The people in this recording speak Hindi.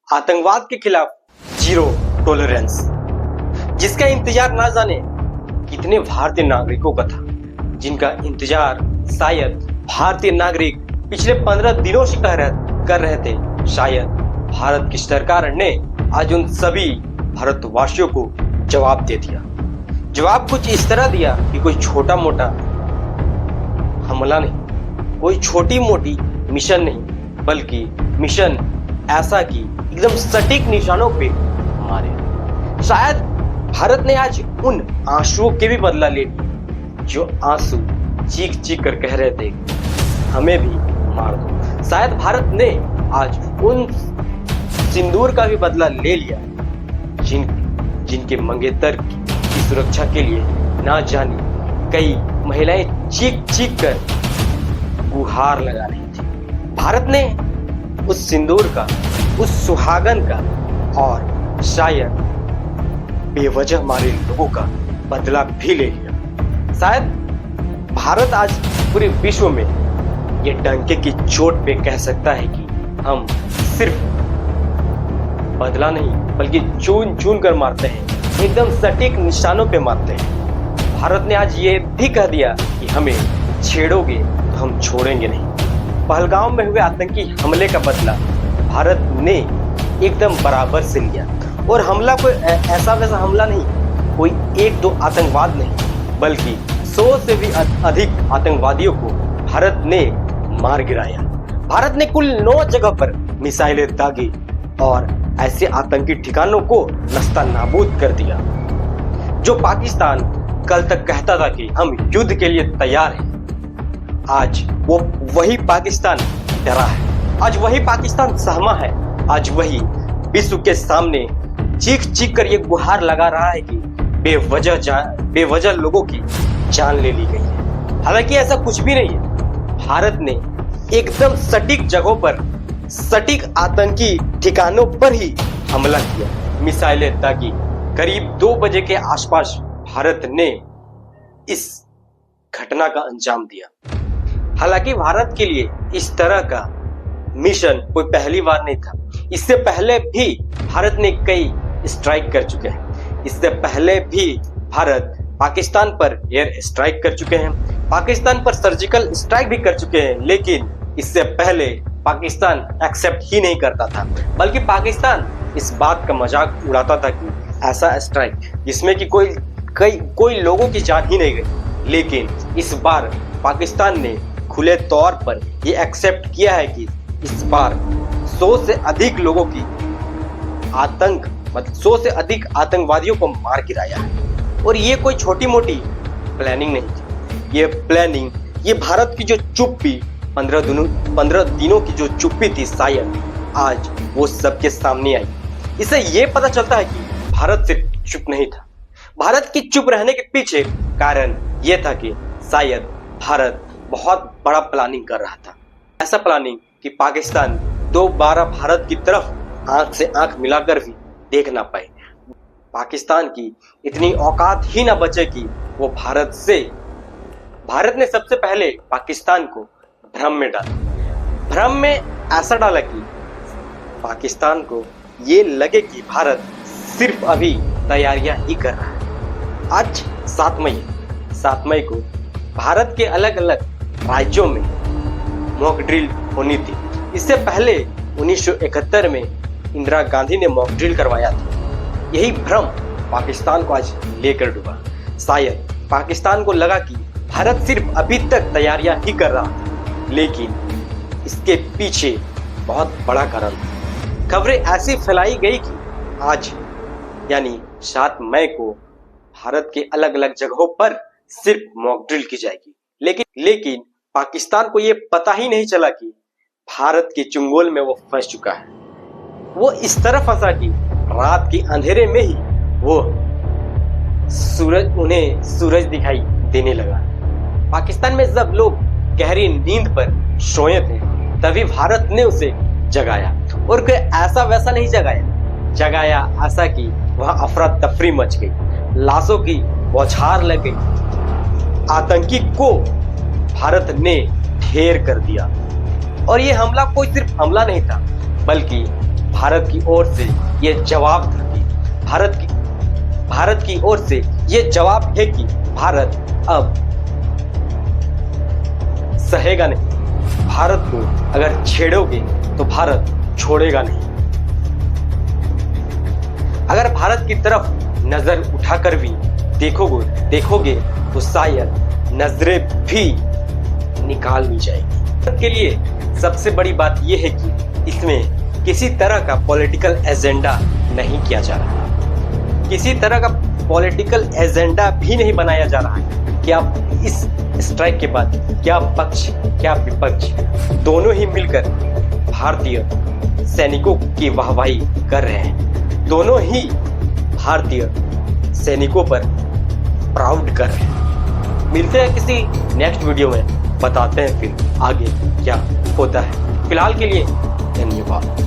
आतंकवाद के खिलाफ जीरो टॉलरेंस, जिसका इंतजार ना जाने कितने भारतीय नागरिकों का था, जिनका इंतजार शायद भारतीय नागरिक पिछले 15 दिनों से कर रहे थे। शायद भारत की सरकार ने आज उन सभी भारतवासियों को जवाब दे दिया। जवाब कुछ इस तरह दिया कि कोई छोटा मोटा हमला नहीं, कोई छोटी मोटी मिशन नहीं, बल्कि मिशन ऐसा कि एकदम सटीक निशानों पे मारे। शायद भारत ने आज उन आंसुओं के भी बदला ले लिया जो आंसू चीख चीख कर कह रहे थे हमें भी मार दो। शायद भारत ने आज उन सिंदूर का भी बदला ले लिया जिनके मंगेतर की सुरक्षा के लिए ना जाने कई महिलाएं चीख चीख कर गुहार लगा रही थी। भारत ने उस सिंदूर का, उस सुहागन का और शायद बेवजह मारे लोगों का बदला भी ले लिया। शायद भारत आज पूरे विश्व में ये डंके की चोट पे कह सकता है कि हम सिर्फ बदला नहीं बल्कि चून चून कर मारते हैं, एकदम सटीक निशानों पे मारते हैं। भारत ने आज ये भी कह दिया कि हमें छेड़ोगे तो हम छोड़ेंगे नहीं। पहलगाम में हुए आतंकी हमले का बदला भारत ने एकदम बराबर से लिया, और हमला कोई ऐसा वैसा हमला नहीं, कोई एक दो आतंकवाद नहीं, बल्कि 100 से भी अधिक आतंकवादियों को भारत ने मार गिराया। भारत ने कुल 9 जगह पर मिसाइलें दागी और ऐसे आतंकी ठिकानों को नस्ता नाबूद कर दिया। जो पाकिस्तान कल तक कहता था कि हम युद्ध के लिए तैयार हैं, आज वो वही पाकिस्तान डरा है, आज वही पाकिस्तान सहमा है, आज वही विश्व के सामने चीख चीख कर ये गुहार लगा रहा है कि बेवजह लोगों की जान ले ली गई है। हालांकि ऐसा कुछ भी नहीं है। भारत ने एकदम सटीक जगहों पर, सटीक आतंकी ठिकानों पर ही हमला किया, मिसाइलें दागी। करीब 2 बजे के आसपास भारत ने इस घटना का अंजाम दिया। हालांकि भारत के लिए इस तरह का मिशन कोई पहली बार नहीं था। इससे पहले भी भारत ने कई स्ट्राइक कर चुके हैं। इससे पहले भी भारत पाकिस्तान पर एयर स्ट्राइक कर चुके हैं, पाकिस्तान पर सर्जिकल स्ट्राइक भी कर चुके हैं। लेकिन इससे पहले पाकिस्तान एक्सेप्ट ही नहीं करता था, बल्कि पाकिस्तान इस बात का मजाक उड़ाता था कि ऐसा स्ट्राइक जिसमें कि कोई लोगों की जान ही नहीं गई। लेकिन इस बार पाकिस्तान ने खुले तौर पर ये एक्सेप्ट किया है कि इस बार 100 से अधिक लोगों की 100 से अधिक आतंकवादियों को मार गिराया है। और ये कोई छोटी मोटी प्लानिंग नहीं थी। ये प्लानिंग, ये भारत की जो चुप्पी 15 दिनों की जो चुप्पी थी, शायद आज वो सबके सामने आई। इससे ये पता चलता है कि भारत सिर्फ चुप नहीं था। भारत की चुप रहने के पीछे कारण ये था कि शायद भारत बहुत बड़ा प्लानिंग कर रहा था। ऐसा प्लानिंग कि पाकिस्तान दोबारा भारत की तरफ आंख से आंख मिलाकर भी देख ना पाए। पाकिस्तान की इतनी औकात ही ना बचे कि वो भारत ने सबसे पहले पाकिस्तान को भ्रम में डाला। भ्रम में ऐसा डाला कि पाकिस्तान को ये लगे कि भारत सिर्फ अभी तैयारियां ही कर रहा है। आज 7 मई को भारत के अलग अलग राज्यों में मॉक ड्रिल होनी थी। इससे पहले 1971 में इंदिरा गांधी ने मॉक ड्रिल करवाया था। यही भ्रम पाकिस्तान को आज लेकर डूबा। शायद पाकिस्तान को लगा कि भारत सिर्फ अभी तक तैयारियां ही कर रहा था, लेकिन इसके पीछे बहुत बड़ा कारण था। खबरें ऐसी फैलाई गई कि आज यानी 7 मई को भारत के अलग अलग जगहों पर सिर्फ मॉक ड्रिल की जाएगी। लेकिन पाकिस्तान को यह पता ही नहीं चला कि भारत के चुंगल में वो फंस चुका है। वो इस तरह फंसा कि रात के अंधेरे में ही वो उन्हें सूरज दिखाई देने लगा। पाकिस्तान में जब लोग गहरी नींद पर सोए थे, तभी भारत ने उसे जगाया, और कोई ऐसा वैसा नहीं जगाया ऐसा कि वहां अफरा तफरी मच गई, लाशों की बौछार लग गई। आतंकी को भारत ने ढेर कर दिया। और ये हमला कोई सिर्फ हमला नहीं था, बल्कि भारत की ओर से ये जवाब था कि भारत की ओर से ये जवाब है कि भारत अब सहेगा नहीं। भारत को अगर छेड़ोगे तो भारत छोड़ेगा नहीं। अगर भारत की तरफ नजर उठाकर भी देखोगे तो शायद नजरें भी निकाल ली जाएगी। भारत के लिए सबसे बड़ी बात यह है कि इसमें किसी तरह का पॉलिटिकल एजेंडा नहीं किया जा रहा है। किसी तरह का पॉलिटिकल एजेंडा भी नहीं बनाया जा रहा है कि आप इस स्ट्राइक के बाद क्या पक्ष क्या विपक्ष दोनों ही मिलकर भारतीय सैनिकों की वाहवाही कर रहे हैं। दोनों ही भारतीय सैनिकों पर प्राउड कर रहे हैं। मिलते हैं किसी नेक्स्ट वीडियो में, बताते हैं फिर आगे क्या होता है। फिलहाल के लिए धन्यवाद।